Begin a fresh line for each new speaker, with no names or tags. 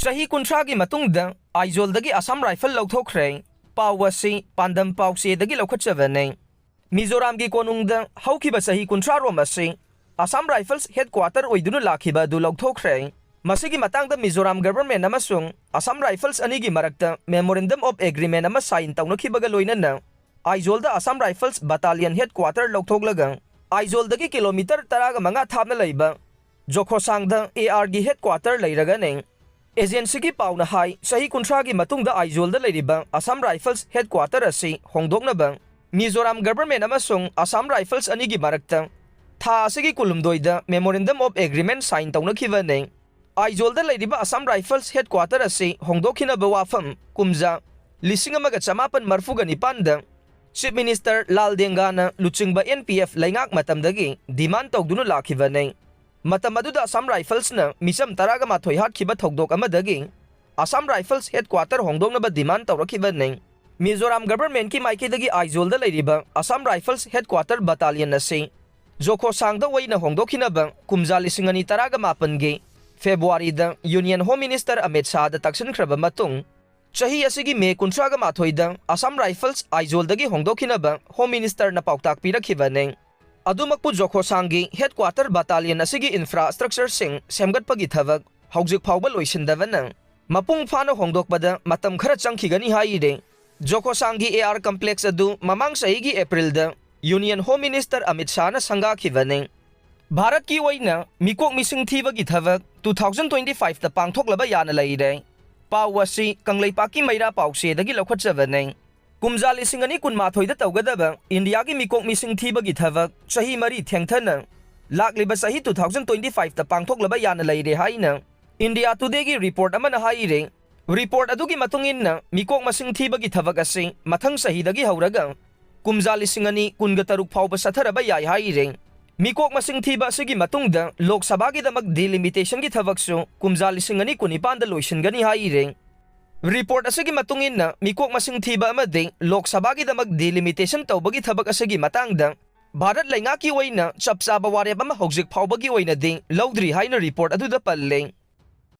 Sahi kuntragi matungda Aizawl-dagi Assam Rifle lawthokre paw asi pandam pawse-dagi lawkhatjabane. Mizoram-gi konungda hawkiba sahi kuntrarom asi Assam Rifles headquarter oiduna lakhiba adu lawthokre. Masigi matangda Mizoram government amasung Assam Rifles anigi marakta Memorandum of Agreement ama sign tawnakhibaga loinana Aizawl-da Assam Rifles Battalion headquarter lawthoklaga Aizawl-dagi kilometer 15 thapna leiba Jokhosangda AR-gi headquarter leiragane. Agency ki pauna hai sahi kuntragi matungda Aizawl-da leiriba Assam Rifles headquarter asi hongdoknaba Mizoram government amasung Assam Rifles anigi marakta tha asigi kulumdoida Memorandum of Agreement sign tawnakhibane. Aizawl-da leiriba Assam Rifles headquarter asi hongdokhinaba wafam kumja 1949 da Chief Minister Lal Dengana luchingba NPF laingak matamdagi demand tawduna lakhibane. Matam aduda Assam Rifles na misam 12 hatkhiba thokdok amadagi Assam Rifles headquarter hongdoknaba demand tawrakhibane. Mizoram government ki maikidagi Aizawl-da leiriba Assam Rifles headquarter battalion asi Jokhosangda waina hongdokhinaba kumja 2018 gi February da Union Home Minister Amit Shah da taksinkraba matung chahi asigi May 18 da Assam Rifles Aizawl-dagi hongdokhinaba Home Minister na pautak pirakhibane. Adumakpu Jokhosanggi headquarter battalion asigi infrastructure sing semgatpagi thabak haujik phawba loisindabana mapung phana hongdokbada matam khara changkhigani haire. Jokhosanggi AR complex adu mamang sahigi April da Union Home Minister Amit Shah na sangakhibane. Bharat ki oina mikok mising thibagi thabak 2025 ta pangthoklaba yana leire. Paw asi Kangleipak Maira pawse-dagi lawkhatjabane. Kumja 2012 da tawgadaba India ki mikok mising thibagi thabak sahi mari thengthana lakliba sahi 2025 ta pangthoklaba yana leire haina India Today gi report amana haire. Report adugi matunginna mikok masing thibagi thabak asi mathang sahi dagi hauraga kumja 2023 phawba satharaba yai haire. Mikok masing thiba asigi matungda Lok Sabha gi damak delimitation gi thabaksu kumja 2019 da loisingani haire. Report asigi matunginna mikok masing thiba amade Lok Sabha gi damak delimitation tawbagi thabak asigi matangda Bharat laingaki oina chapchaba warep ama hojik phawbagi oina de lawdri haina report aduda palle.